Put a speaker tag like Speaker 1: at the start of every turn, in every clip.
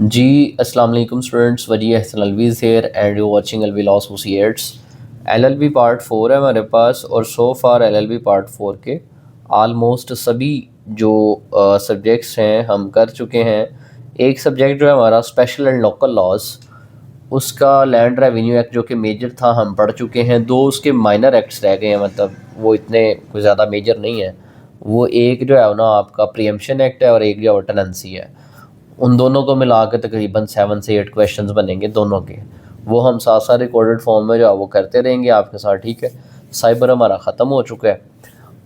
Speaker 1: जी अस्सलाम वालेकुम students, Waji Hasan Alvi's here and you watching LV law associates. LLB part 4 है हमारे पास और सो फार एलएलबी पार्ट 4 के आलमोस्ट सभी जो सब्जेक्ट्स हैं हम कर चुके हैं। एक सब्जेक्ट जो है हमारा स्पेशल एंड लोकल लॉज, उसका लैंड रेवेन्यू एक्ट जो कि मेजर था हम पढ़ चुके हैं। दो उसके माइनर एक्ट्स रह गए हैं, मतलब वो इतने कोई ज़्यादा मेजर नहीं है। वो एक जो है ना आपका प्रीएम्पशन एक्ट है और एक जो है टेनेंसी है। उन दोनों को मिला के तकरीबन 7 से 8 क्वेश्चंस बनेंगे दोनों के। वो हम साथ साथ रिकॉर्डेड फॉर्म में जो है वो करते रहेंगे आपके साथ, ठीक है। साइबर हमारा ख़त्म हो चुका है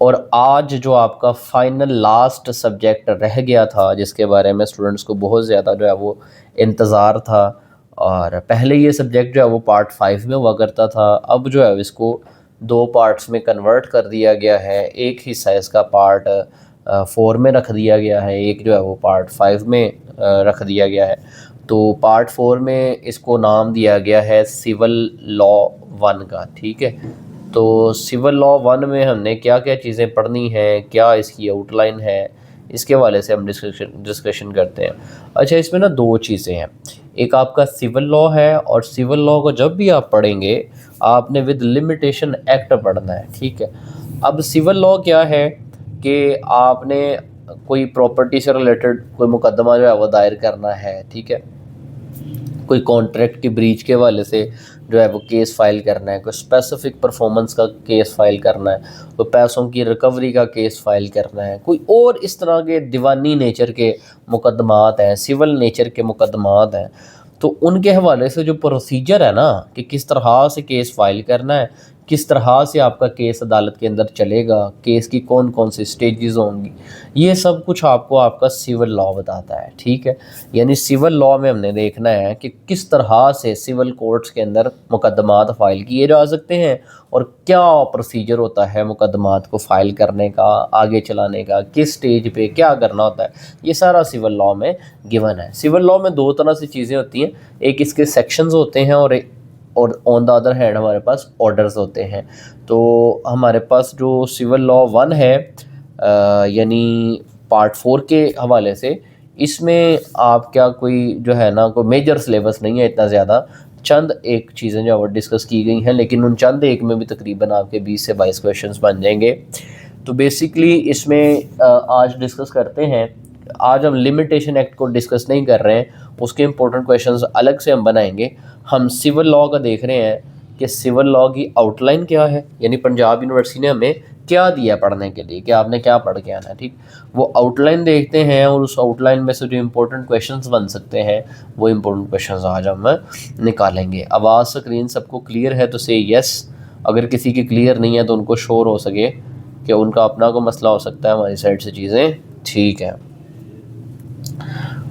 Speaker 1: और आज जो आपका फाइनल लास्ट सब्जेक्ट रह गया था जिसके बारे में स्टूडेंट्स को बहुत ज़्यादा जो है वो इंतज़ार था, और पहले ये सब्जेक्ट जो है वो पार्ट 5 में हुआ करता था। अब जो है इसको 2 पार्ट्स में कन्वर्ट कर दिया गया है। एक हिस्सा इसका पार्ट 4 में रख दिया गया है, एक जो है वो पार्ट 5 में रख दिया गया है। तो पार्ट 4 में इसको नाम दिया गया है सिविल लॉ 1 का, ठीक है। तो सिविल लॉ 1 में हमने क्या क्या चीज़ें पढ़नी हैं, क्या इसकी आउटलाइन है, इसके हवाले से हम डिस्कशन करते हैं। अच्छा, इसमें ना दो चीज़ें हैं। एक आपका सिविल लॉ है, और सिविल लॉ को जब भी आप पढ़ेंगे आपने विद लिमिटेशन एक्ट पढ़ना है, ठीक है। अब सिविल लॉ क्या है कि आपने कोई प्रॉपर्टी से रिलेटेड कोई मुकदमा जो है वो दायर करना है, ठीक है। कोई कॉन्ट्रैक्ट की ब्रीच के हवाले से जो है वो केस फाइल करना है, कोई स्पेसिफिक परफॉर्मेंस का केस फाइल करना है, कोई पैसों की रिकवरी का केस फाइल करना है, कोई और इस तरह के दीवानी नेचर के मुकदमात हैं, सिविल नेचर के मुकदमात हैं। तो उनके हवाले से जो प्रोसीजर है ना कि किस तरह से केस फाइल करना है, किस तरह से आपका केस अदालत के अंदर चलेगा, केस की कौन कौन सी स्टेजेस होंगी, ये सब कुछ आपको आपका सिविल लॉ बताता है, ठीक है। यानी सिविल लॉ में हमने देखना है कि किस तरह से सिविल कोर्ट्स के अंदर मुकदमात फ़ाइल किए जा सकते हैं और क्या प्रोसीजर होता है मुकदमात को फ़ाइल करने का, आगे चलाने का, किस स्टेज पे क्या करना होता है, ये सारा सिविल लॉ में गिवन है। सिविल लॉ में दो तरह से चीज़ें होती हैं, एक इसके सेक्शंस होते हैं और ऑन द अदर हैंड हमारे पास ऑर्डर्स होते हैं। तो हमारे पास जो सिविल लॉ 1 है यानी पार्ट 4 के हवाले से, इसमें आप क्या कोई जो है ना कोई मेजर सिलेबस नहीं है इतना ज़्यादा। चंद एक चीज़ें जो वो डिस्कस की गई हैं, लेकिन उन चंद एक में भी तकरीबन आपके 20 से 22 क्वेश्चंस बन जाएंगे। तो बेसिकली इसमें आज डिस्कस करते हैं। आज हम लिमिटेशन एक्ट को डिस्कस नहीं कर रहे हैं, उसके इंपॉर्टेंट क्वेश्चंस अलग से हम बनाएंगे। हम सिविल लॉ का देख रहे हैं कि सिविल लॉ की आउटलाइन क्या है, यानी पंजाब यूनिवर्सिटी ने हमें क्या दिया पढ़ने के लिए कि आपने क्या पढ़ के आना है, ठीक। वो आउटलाइन देखते हैं और उस आउटलाइन में से जो इंपॉर्टेंट क्वेश्चंस बन सकते हैं वो इंपॉर्टेंट क्वेश्चंस आज हम निकालेंगे। आवाज़ स्क्रीन सबको क्लियर है तो से यस, अगर किसी की क्लियर नहीं है तो उनको शोर हो सके कि उनका अपना को मसला हो सकता है, हमारी साइड से चीज़ें ठीक है।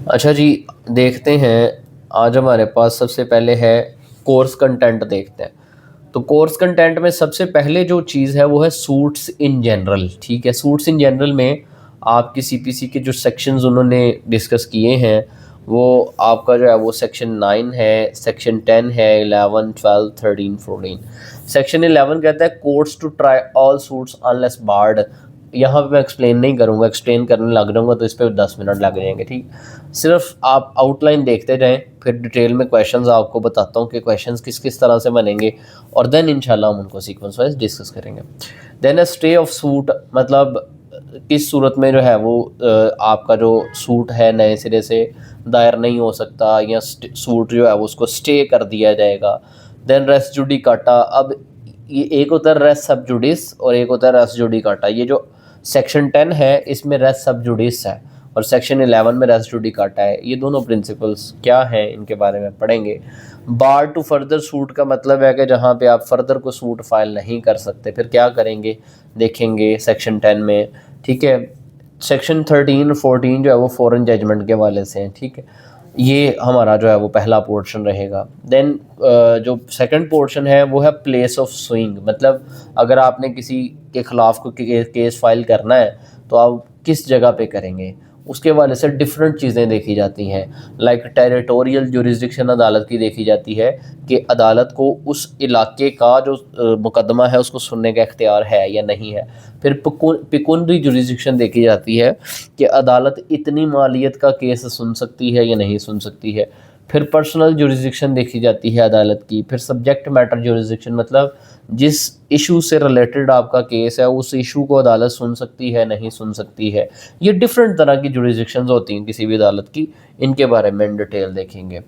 Speaker 1: अच्छा जी, देखते हैं। आज हमारे पास सबसे पहले है कोर्स कंटेंट देखते हैं। तो कोर्स कंटेंट में सबसे पहले जो चीज़ है वो है सूट्स इन जनरल, ठीक है। सूट्स इन जनरल में आपकी सीपीसी के जो सेक्शंस उन्होंने डिस्कस किए हैं वो आपका जो है वो सेक्शन 9 है, सेक्शन 10 है, 11, 12, 13, 14। सेक्शन 11 कहता है courts to try all suits unless barred. यहाँ पे मैं एक्सप्लेन नहीं करूँगा, एक्सप्लेन करने लग जाऊँगा तो इस पर 10 मिनट लग जाएंगे, ठीक। सिर्फ आप आउटलाइन देखते जाएं, फिर डिटेल में क्वेश्चंस आपको बताता हूँ कि क्वेश्चंस किस किस तरह से बनेंगे, और देन इंशाल्लाह हम उनको सीक्वेंस वाइज डिस्कस करेंगे। Then a stay of suit, मतलब किस सूरत में जो है वो आपका जो सूट है नए सिरे से दायर नहीं हो सकता, या सूट जो है वो उसको स्टे कर दिया जाएगा। देन रेस जुडिकाटा, अब ये एक होता है रेस सब जुडिस और एक होता है रेस जुडिकाटा। ये जो सेक्शन 10 है इसमें रेस सब जुडिस है और सेक्शन 11 में रेस जुडिकाटा है। ये दोनों प्रिंसिपल्स क्या हैं इनके बारे में पढ़ेंगे। बार टू फर्दर सूट का मतलब है कि जहाँ पे आप फर्दर को सूट फाइल नहीं कर सकते, फिर क्या करेंगे देखेंगे सेक्शन 10 में, ठीक है। सेक्शन 13 और 14 जो है वो फॉरेन जजमेंट के वाले से हैं, ठीक है। ये हमारा जो है वो पहला पोर्शन रहेगा। देन जो सेकंड पोर्शन है वो है प्लेस ऑफ सुइंग, मतलब अगर आपने किसी के ख़िलाफ़ को केस फाइल करना है तो आप किस जगह पे करेंगे, उसके हवाले से डिफरेंट चीज़ें देखी जाती हैं। लाइक टेरिटोरियल जुरिसडिक्शन अदालत की देखी जाती है कि अदालत को उस इलाके का जो मुकदमा है उसको सुनने का इख्तियार है या नहीं है। फिर पिकुनरी जुरिसडिक्शन देखी जाती है कि अदालत इतनी मालियत का केस सुन सकती है या नहीं सुन सकती है। फिर पर्सनल जुरिसडिक्शन देखी जाती है अदालत की। फिर सब्जेक्ट मैटर जुरिसडिक्शन मतलब जिस इशू से रिलेटेड आपका केस है उस इशू को अदालत सुन सकती है नहीं सुन सकती है। ये डिफरेंट तरह की जुरिसडिक्शंस होती हैं किसी भी अदालत की, इनके बारे में इन डिटेल देखेंगे।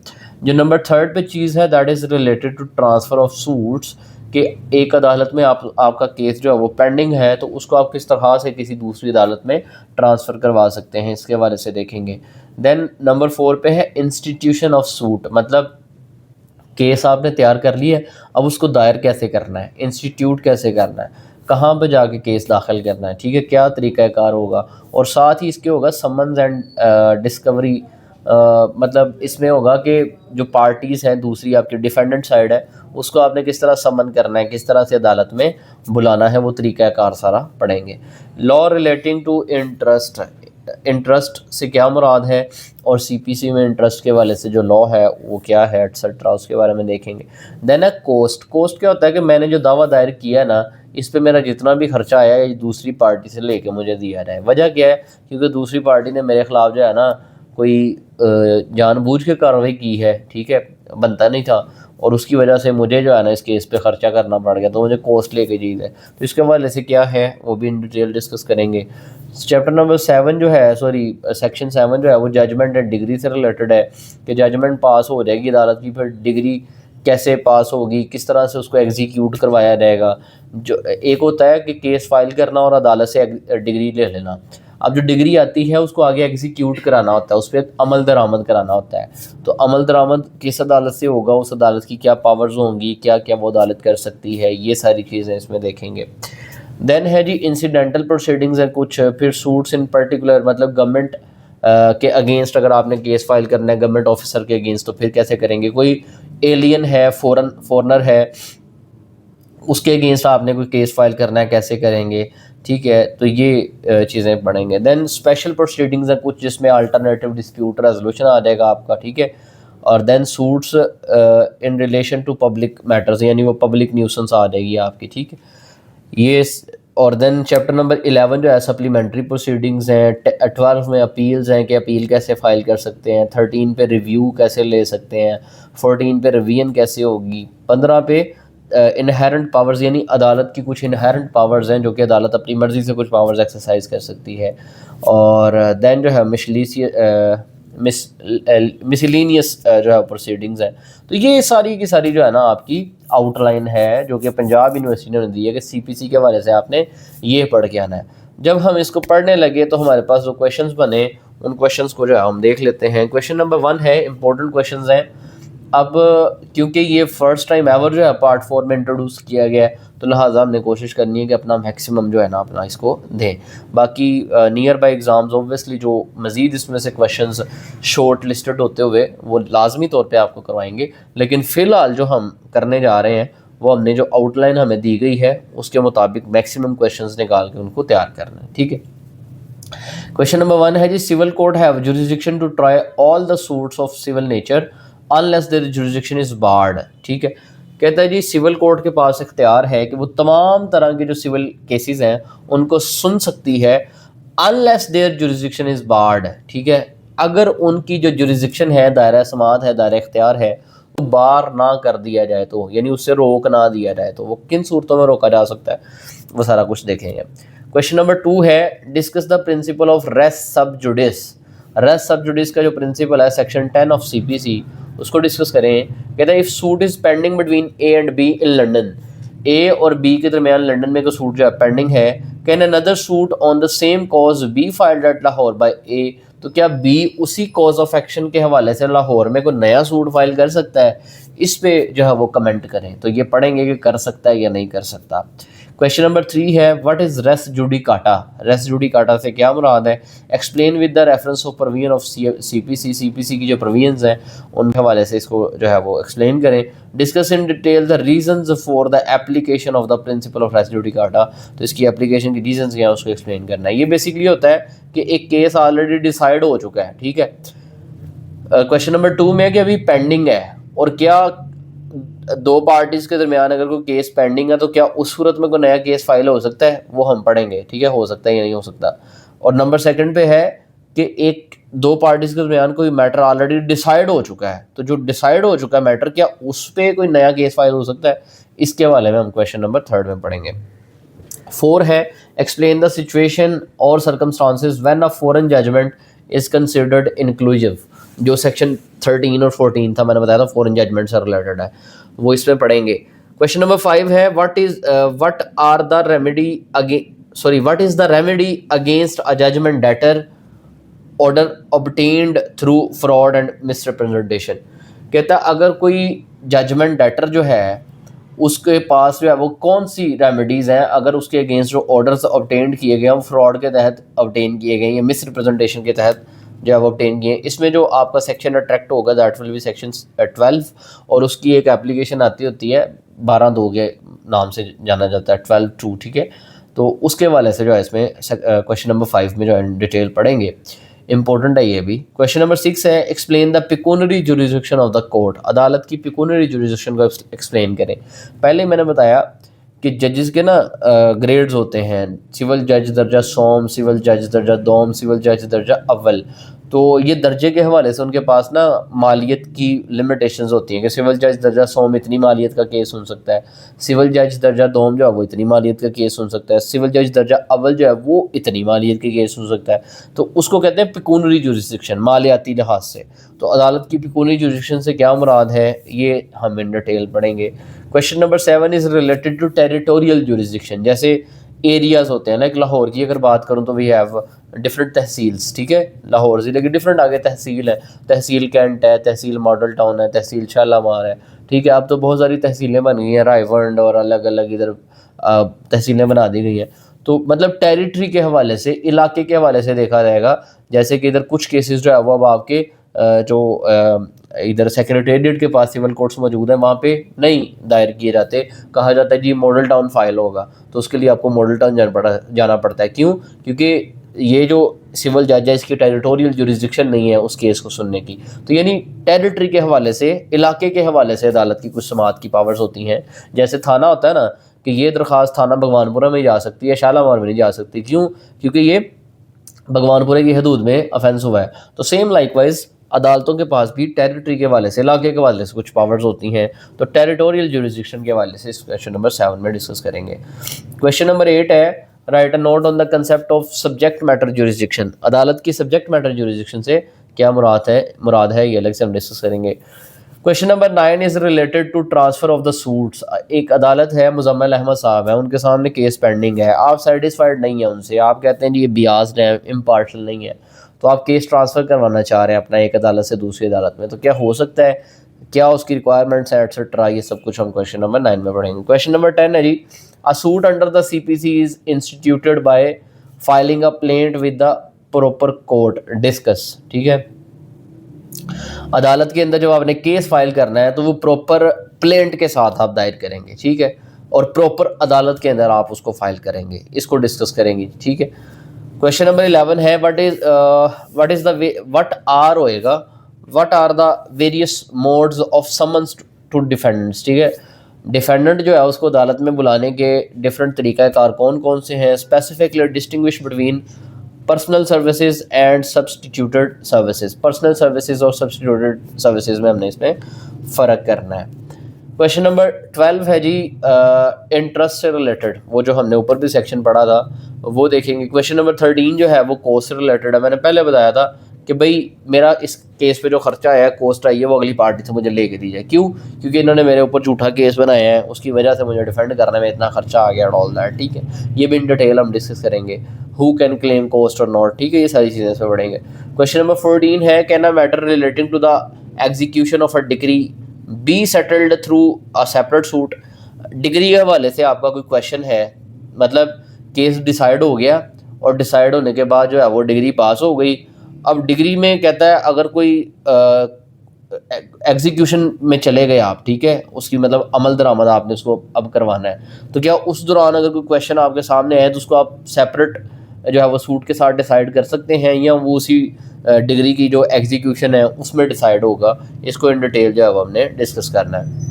Speaker 1: जो नंबर थर्ड पे चीज़ है that is related to transfer of suits, कि एक अदालत में आपका केस जो है वो पेंडिंग है तो उसको आप किस तरह से किसी दूसरी अदालत में ट्रांसफ़र करवा सकते हैं, इसके हवाले से देखेंगे। देन नंबर 4 पे है इंस्टीट्यूशन ऑफ सूट, मतलब केस आपने तैयार कर लिया है, अब उसको दायर कैसे करना है, इंस्टीट्यूट कैसे करना है, कहाँ पर जाके केस दाखिल करना है, ठीक है, क्या तरीक़ाकार होगा। और साथ ही इसके होगा समन्स एंड डिस्कवरी, मतलब इसमें होगा कि जो पार्टीज़ हैं दूसरी आपकी डिफेंडेंट साइड है उसको आपने किस तरह समन करना है, किस तरह से अदालत में बुलाना है, वो तरीक़ाकार सारा पढ़ेंगे। Law relating to interest, interest से क्या मुराद है और सीपीसी में इंटरेस्ट के वाले से जो लॉ है वो क्या है एटसेट्रा, उसके बारे में देखेंगे। देन है कोस्ट, कोस्ट क्या होता है कि मैंने जो दावा दायर किया ना इस पे मेरा जितना भी खर्चा आया है दूसरी पार्टी से लेके मुझे दिया जाए। वजह क्या है, क्योंकि दूसरी पार्टी ने मेरे ख़िलाफ़ जो है ना कोई जानबूझ के कार्रवाई की है, ठीक है, बनता नहीं था और उसकी वजह से मुझे जो है ना इस केस पे ख़र्चा करना पड़ गया, तो मुझे कॉस्ट लेके चीज़ है। तो इसके हवाले से क्या है वो भी इन डिटेल डिस्कस करेंगे। चैप्टर नंबर 7 जो है सेक्शन 7 जो है वो जजमेंट एंड डिग्री से रिलेटेड है कि जजमेंट पास हो जाएगी अदालत की, फिर डिग्री कैसे पास होगी, किस तरह से उसको एग्जीक्यूट करवाया जाएगा। जो एक होता है कि केस फाइल करना और अदालत से डिग्री ले लेना, अब जो डिग्री आती है उसको आगे एग्जीक्यूट कराना होता है, उस पर अमल दरामद कराना होता है। तो अमल दरामद किस अदालत से होगा, उस अदालत की क्या पावर्स होंगी, क्या क्या वो अदालत कर सकती है, ये सारी चीज़ें इसमें देखेंगे। देन है जी इंसिडेंटल प्रोसीडिंग्स है कुछ, फिर सूट्स इन पर्टिकुलर, मतलब गवर्नमेंट के अगेंस्ट अगर आपने केस फाइल करना है गवर्नमेंट ऑफिसर के अगेंस्ट तो फिर कैसे करेंगे। कोई एलियन है, फॉरनर है, उसके अगेंस्ट आपने कोई केस फाइल करना है कैसे करेंगे, ठीक है, तो ये चीज़ें पढ़ेंगे। देन स्पेशल प्रोसीडिंग्स हैं कुछ जिसमें अल्टरनेटिव डिस्प्यूट रेजोल्यूशन आ जाएगा आपका, ठीक है। और then suits in relation to public matters, यानी वो पब्लिक न्यूसेंस आ जाएगी आपकी, ठीक है ये। और देन चैप्टर नंबर 11 जो है सप्लीमेंट्री प्रोसीडिंग्स हैं। 12 में अपील्स हैं कि अपील कैसे फ़ाइल कर सकते हैं। 13 पे रिव्यू कैसे ले सकते हैं। 14 पे रिवीजन कैसे होगी। 15 पे इनहेरेंट पावर्स, यानी अदालत की कुछ इनहेरेंट पावर्स हैं जो कि अदालत अपनी मर्ज़ी से कुछ पावर्स एक्सरसाइज कर सकती है। और देन जो है मिसलिनियस जो है प्रोसीडिंग्स हैं। तो ये सारी की सारी जो है ना आपकी आउटलाइन है जो कि पंजाब यूनिवर्सिटी ने दी है कि सीपीसी के हवाले से आपने ये पढ़ के आना है। जब हम इसको पढ़ने लगे तो हमारे पास जो क्वेश्चंस बने उन क्वेश्चंस को जो है हम देख लेते हैं। क्वेश्चन नंबर 1 है, इंपॉर्टेंट क्वेश्चंस हैं। अब क्योंकि ये फर्स्ट टाइम एवर जो है पार्ट 4 में इंट्रोड्यूस किया गया है तो लिहाजा हमने कोशिश करनी है कि अपना मैक्सिमम जो है ना अपना इसको दें। बाकी नियर बाई एग्ज़ाम्स ऑब्वियसली जो मज़ीद इसमें से क्वेश्चंस शॉर्ट लिस्टेड होते हुए वो लाजमी तौर पे आपको करवाएंगे, लेकिन फ़िलहाल जो हम करने जा रहे हैं वो हमने जो आउटलाइन हमें दी गई है उसके मुताबिक मैक्सिमम क्वेश्चंस निकाल के उनको तैयार करना है, ठीक है। क्वेश्चन नंबर 1 है जी, civil court have jurisdiction to try all the suits of civil nature unless their jurisdiction is barred, ठीक है। कहता है जी सिविल कोर्ट के पास इख्तियार है कि वो तमाम तरह के जो सिविल केसेस हैं उनको सुन सकती है unless their jurisdiction is barred, ठीक है। अगर उनकी जो जुरिसडिक्शन है, दायरा समात है, दायरा इख्तियार है, तो बार ना कर दिया जाए, तो यानी उससे रोक ना दिया जाए, तो वो किन सूरतों में रोका जा सकता है वो सारा कुछ देखेंगे। क्वेश्चन नंबर 2 है, discuss the principle of res sub judice. Res sub judice का जो प्रिंसिपल है सेक्शन 10 ऑफ सीपीसी उसको डिस्कस करें। कहता है if suit is pending between A and B in London, A और बी के दरमियान लंदन में कोई सूट जो है पेंडिंग है, can another suit on the same cause be filed at Lahore by A, तो क्या बी उसी कॉज ऑफ एक्शन के हवाले से लाहौर में कोई नया सूट फाइल कर सकता है। इस पे जो है वो कमेंट करें, तो ये पढ़ेंगे कि कर सकता है या नहीं कर सकता। क्वेश्चन नंबर 3 है what is res judicata. Res judicata से क्या मुराद है? Explain with the reference of provision of CPC. CPC की जो प्रोविजंस हैं उनके हवाले से इसको जो है वो एक्सप्लेन करें। Discuss in detail the reasons for the application of the principle of res judicata. तो इसकी एप्लीकेशन की रीजंस क्या है उसको एक्सप्लेन करना है। ये बेसिकली होता है कि एक केस ऑलरेडी डिसाइड हो चुका है, ठीक है। क्वेश्चन नंबर 2 में है कि अभी पेंडिंग है, और क्या दो पार्टीज के दरमियान अगर कोई केस पेंडिंग है तो क्या उस सूरत में कोई नया केस फाइल हो सकता है, वो हम पढ़ेंगे, ठीक है, हो सकता है या नहीं हो सकता। और नंबर 2 पे है कि एक दो पार्टीज के दरमियान कोई मैटर ऑलरेडी डिसाइड हो चुका है, तो जो डिसाइड हो चुका है मैटर, क्या उस पर कोई नया केस फाइल हो सकता है, इसके बारे में हम क्वेश्चन नंबर 3 में पढ़ेंगे। 4 है एक्सप्लेन द सिचुएशन और circumstances when a foreign judgement is considered inclusive. जो सेक्शन 13 और 14 था, मैंने बताया था फॉरेन जजमेंट से रिलेटेड है, वो इसमें पढ़ेंगे। क्वेश्चन नंबर 5 है what is the remedy against a judgement debtor order obtained through fraud and misrepresentation. कहता है अगर कोई जजमेंट डेटर जो है उसके पास जो है वो कौन सी रेमेडीज़ हैं अगर उसके अगेंस्ट जो ऑर्डर्स ऑब्टेन किए गए हैं वो फ्रॉड के तहत ऑब्टेन किए गए या मिस रिप्रेजेंटेशन के तहत जो है वो ऑब्टेन किए। इसमें जो आपका सेक्शन अट्रैक्ट होगा दैट विल बी सेक्शन 12, और उसकी एक एप्लीकेशन आती होती है 12(2) के नाम से जाना जाता है, 12(2), ठीक है। तो उसके वाले से जो है इसमें क्वेश्चन नंबर 5 में जो है डिटेल पढ़ेंगे, इंपॉर्टेंट है ये भी। क्वेश्चन नंबर 6 है explain the pecuniary jurisdiction of the court. अदालत की पिकूनरी जुरिसडिक्शन को एक्सप्लेन करें। पहले मैंने बताया कि जजेस के ना ग्रेड्स होते हैं, सिविल जज दर्जा सोम, सिविल जज दर्जा दोम, सिविल जज दर्जा अव्वल। तो ये दर्जे के हवाले से उनके पास ना मालियत की लिमिटेशंस होती हैं कि सिविल जज दर्जा सोम इतनी मालियत का केस सुन सकता है, सिविल जज दर्जा दोम जो है वो इतनी मालियत का केस सुन सकता है, सिविल जज दर्जा अव्वल जो है वो इतनी मालियत के केस सुन सकता है। तो उसको कहते हैं पिकूनरी जुरिसडिक्शन, मालियाती लिहाज से। तो अदालत की पिकूनरी जुरिसडिक्शन से क्या मुराद है ये हम इन डिटेल पढ़ेंगे। Question number 7 is related to territorial jurisdiction. जैसे एरियाज़ होते हैं, लाइक लाहौर की अगर बात करूं तो वी हैव डिफरेंट तहसील्स, ठीक है। लाहौर ज़िले की डिफरेंट आगे तहसील है, तहसील कैंट है, तहसील मॉडल टाउन है, तहसील शालामार है, ठीक है। अब तो बहुत सारी तहसीलें बन गई हैं, रायवंड और अलग अलग इधर तहसीलें बना दी गई हैं। तो मतलब टेरिटरी के हवाले से, इलाके के हवाले से देखा जाएगा। जैसे कि इधर कुछ केसेस जो है वो अब आपके जो इधर सेक्रेटेरिएट के पास सिविल कोर्ट्स मौजूद है वहाँ पे नहीं दायर किए जाते, कहा जाता है जी मॉडल टाउन फाइल होगा, तो उसके लिए आपको मॉडल टाउन जाना पड़ता है। क्यों? क्योंकि ये जो सिविल जज है इसकी टेरिटोरियल जुरिसडिक्शन नहीं है उस केस को सुनने की। तो यानी टेरिटरी के हवाले से, इलाके के हवाले से अदालत की कुछ समाअत की पावर्स होती हैं। जैसे थाना होता है ना कि ये दरख्वास्त थाना भगवानपुरा में जा सकती है, शालामार में नहीं जा सकती। क्यों? क्योंकि ये भगवानपुरे की हदूद में ऑफेंस हुआ है। तो सेम लाइकवाइज अदालतों के पास भी टेरिटरी के हवाले से, इलाके के हवाले से कुछ पावर्स होती हैं। तो टेरिटोरियल जुरिसडिक्शन के हवाले से इस क्वेश्चन नंबर 7 में डिस्कस करेंगे। क्वेश्चन नंबर 8 है right a note on the concept of subject matter jurisdiction. अदालत की सब्जेक्ट मैटर जुरिसडिक्शन से क्या मुराद है ये अलग से हम डिस्कस करेंगे। Question number 9 is related to transfer of the suits. एक अदालत है, मुजम्मिल अहमद साहब है, उनके सामने केस पेंडिंग है, आप सेटिस्फाइड नहीं है उनसे, आप कहते हैं जी ये बियास्ड है, इम्पार्शल नहीं है, तो आप केस ट्रांसफ़र करवाना चाह रहे हैं अपना एक अदालत से दूसरी अदालत में। तो क्या हो सकता है, क्या उसकी रिक्वायरमेंट्स है, एटसेट्रा, ये सब कुछ हम क्वेश्चन नंबर 9 में पढ़ेंगे। क्वेश्चन नंबर 10 है जी a suit under the CPC is instituted by filing a plaint with the proper court discuss. ठीक है, अदालत के अंदर जब आपने केस फाइल करना है तो वो प्रॉपर प्लेंट के साथ आप दायर करेंगे, ठीक है, और प्रॉपर अदालत के अंदर आप उसको फाइल करेंगे, इसको डिस्कस करेंगे, ठीक है। क्वेश्चन नंबर 11 है what are the various modes of summons to defendants. ठीक है, डिफेंडेंट जो है उसको अदालत में बुलाने के डिफरेंट तरीक़ाकार कौन कौन से हैं। Specifically distinguish between personal services and substituted services. Personal services और सब्सटीट्यूटेड सर्विसेज में हमने इसमें फ़र्क करना है। क्वेश्चन नंबर 12 है जी इंटरेस्ट से रिलेटेड, वो जो हमने ऊपर भी सेक्शन पढ़ा था वो देखेंगे। क्वेश्चन नंबर 13 जो है वो कॉस्ट से रिलेटेड है। मैंने पहले बताया था कि भाई मेरा इस केस पे जो खर्चा आया है, कॉस्ट आई है, वो अगली पार्टी से मुझे लेके दी जाए। क्यों? क्योंकि इन्होंने मेरे ऊपर झूठा केस बनाया है, उसकी वजह से मुझे डिफेंड करने में इतना खर्चा आ गया, ऑल दैट। ठीक है, ये भी इन डिटेल हम डिस्कस करेंगे। हु कैन क्लेम कॉस्ट और नॉट, ठीक है, ये सारी चीज़ें इसमें पढ़ेंगे। क्वेश्चन नंबर 14 है can a matter relating to the execution of a decree be settled through a separate suit. Decree के हवाले से आपका कोई क्वेश्चन है मतलब केस डिसाइड हो गया और डिसाइड होने के बाद जो है वो डिग्री पास हो गई। अब डिग्री में कहता है अगर कोई एग्जीक्यूशन में चले गए आप, ठीक है, उसकी मतलब अमल दरामद आपने उसको अब करवाना है, तो क्या उस दौरान अगर कोई क्वेश्चन आपके सामने आए तो उसको आप सेपरेट जो है वो सूट के साथ डिसाइड कर सकते हैं, या वो उसी डिग्री की जो एग्जीक्यूशन है उसमें डिसाइड होगा? इसको इन डिटेल जो है वो हमने डिस्कस करना है।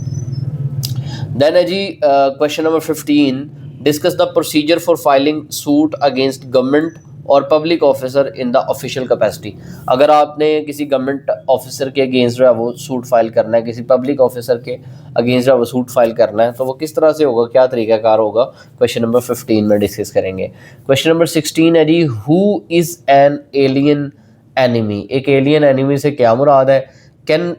Speaker 1: देन है जी question number 15, discuss the procedure for filing suit against government और public officer in the official capacity. अगर आपने किसी गवर्नमेंट ऑफिसर के अगेंस्ट जो है वो सूट फाइल करना है, किसी पब्लिक ऑफिसर के अगेंस्ट जो है वो सूट फाइल करना है, तो वो किस तरह से होगा, क्या तरीकाकार होगा, क्वेश्चन नंबर 15 में डिस्कस करेंगे। क्वेश्चन नंबर 16 है जी, who is an alien enemy. एक एलियन एनिमी से क्या मुराद है? Can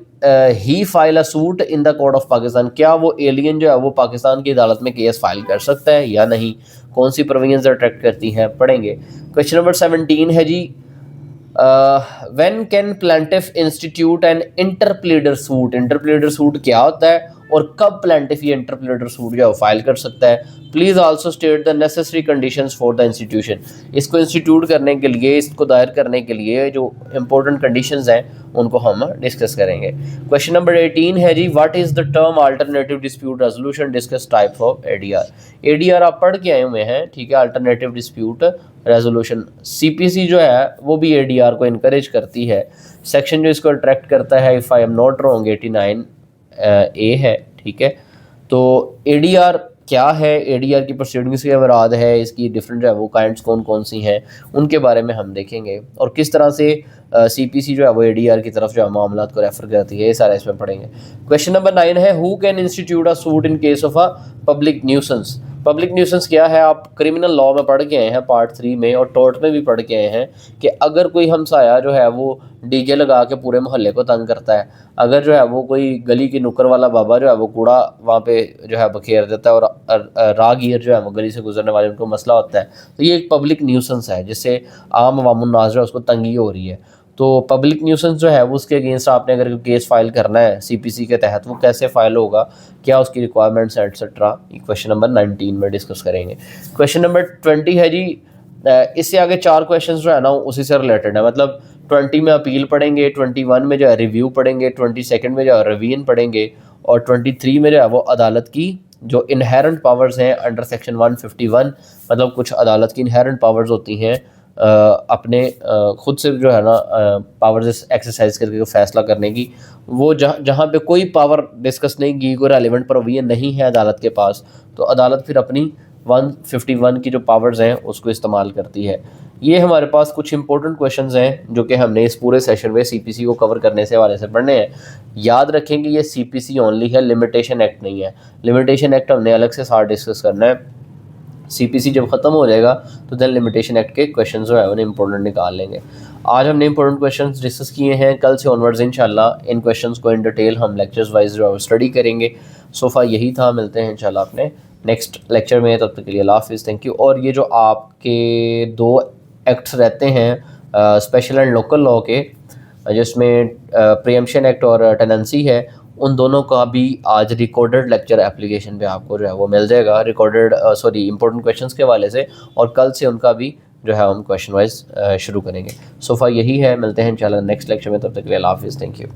Speaker 1: he file a suit in the court of Pakistan. क्या वो एलियन जो है वो पाकिस्तान की अदालत में केस फाइल कर सकता है या नहीं? कौन सी प्रोविजंस अट्रैक्ट करती हैं, पढ़ेंगे। क्वेश्चन नंबर 17 है जी, when can plaintiff institute an interpleader suit. Interpleader suit क्या होता है और कब प्लेंटिफ ये इंटरप्लीडर सूट जो है फाइल कर सकता है? Please also state the necessary conditions for the institution. इसको इंस्टीट्यूट करने के लिए, इसको दायर करने के लिए जो इंपॉर्टेंट कंडीशंस हैं उनको हम डिस्कस करेंगे। क्वेश्चन नंबर 18 है जी, what is the term alternative dispute resolution, discuss types of ADR. ADR आप पढ़ के आए हुए हैं, ठीक है, अल्टरनेटिव डिस्प्यूट रेजोल्यूशन। सीपीसी जो है वो भी एडीआर को इनकरेज करती है। सेक्शन जो इसको अट्रैक्ट करता है, if I am not wrong, 89 ए है, ठीक है। तो एडीआर क्या है, एडीआर की प्रोसीडिंग्स के मुराद है, इसकी डिफरेंट जो है वो काइंड्स कौन कौन सी हैं, उनके बारे में हम देखेंगे, और किस तरह से सीपीसी जो है वो एडीआर की तरफ जो है मामलात को रेफर करती है, ये सारा इसमें पढ़ेंगे। क्वेश्चन नंबर 9 है, who can institute a suit in case of a public nuisance. Public nuisance क्या है, आप क्रिमिनल लॉ में पढ़ के आए हैं पार्ट 3 में, और टॉर्ट में भी पढ़ के आए हैं कि अगर कोई हमसाया जो है वो डीजे लगा के पूरे मोहल्ले को तंग करता है, अगर जो है वो कोई गली की नुक्कर वाला बाबा जो है वो कूड़ा वहाँ पे जो है बखेर देता है और राहगीर जो है वो गली से गुजरने वाले उनको मसला होता है, तो ये एक पब्लिक न्यूसेंस है जिससे आम अवामुन्नास जो है उसको तंगी हो रही है। तो पब्लिक न्यूसेंस जो है वो उसके अगेंस्ट आपने अगर केस फाइल करना है सीपीसी के तहत, वो कैसे फाइल होगा, क्या उसकी रिक्वायरमेंट्स एटसेट्रा, क्वेश्चन नंबर 19 में डिस्कस करेंगे। क्वेश्चन नंबर 20 है जी, इससे आगे 4 क्वेश्चन जो है ना उसी से रिलेटेड है, मतलब 20 में अपील पढ़ेंगे, 21 में जो है रिव्यू पढ़ेंगे, 22 में जो है रिवीजन पढ़ेंगे, और 23 में जो है वो अदालत की जो इनहेरेंट पावर्स हैं अंडर सेक्शन 151, मतलब कुछ अदालत की इनहेरेंट पावर्स होती हैं अपने खुद से जो है ना पावर्स एक्सरसाइज करके फैसला करने की, वो जहाँ पे कोई पावर डिस्कस नहीं की, कोई रेलिवेंट प्रोविजन नहीं है अदालत के पास, तो अदालत फिर अपनी 151 की जो पावर्स हैं उसको इस्तेमाल करती है। ये हमारे पास कुछ इंपॉर्टेंट क्वेश्चंस हैं जो कि हमने इस पूरे सेशन में सीपीसी को कवर करने से हवाले से पढ़ने हैं। याद रखें कि ये सीपीसी ओनली है, लिमिटेशन एक्ट नहीं है। लिमिटेशन एक्ट हमने अलग से साथ डिस्कस करना है। सीपीसी जब ख़त्म हो जाएगा तो देन लिमिटेशन एक्ट के क्वेश्चंस जो है उन्हें इंपॉर्टेंट निकाल लेंगे। आज हमने इंपॉर्टेंट क्वेश्चंस डिस्कस किए हैं, कल से ऑनवर्ड्स इंशाल्लाह इन क्वेश्चंस को इन डिटेल हम लेक्चर्स वाइज जो है स्टडी करेंगे। सोफा यही था, मिलते हैं इंशाल्लाह अपने नेक्स्ट लेक्चर में, तब तक के लिए अल्लाह हाफिज़, थैंक यू। और ये जो आपके 2 एक्ट्स रहते हैं स्पेशल एंड लोकल लॉ के, जिसमें प्रीएम्पशन एक्ट और टेनेंसी है, उन दोनों का भी आज रिकॉर्डेड लेक्चर एप्लीकेशन पे आपको जो है वो मिल जाएगा, रिकॉर्डेड इंपॉर्टेंट क्वेश्चंस के हवाले से, और कल से उनका भी जो है हम क्वेश्चन वाइज शुरू करेंगे। सोफा यही है, मिलते हैं इंशाल्लाह नेक्स्ट लेक्चर में, तब तक के लिए अल्लाह हाफिज़, थैंक यू।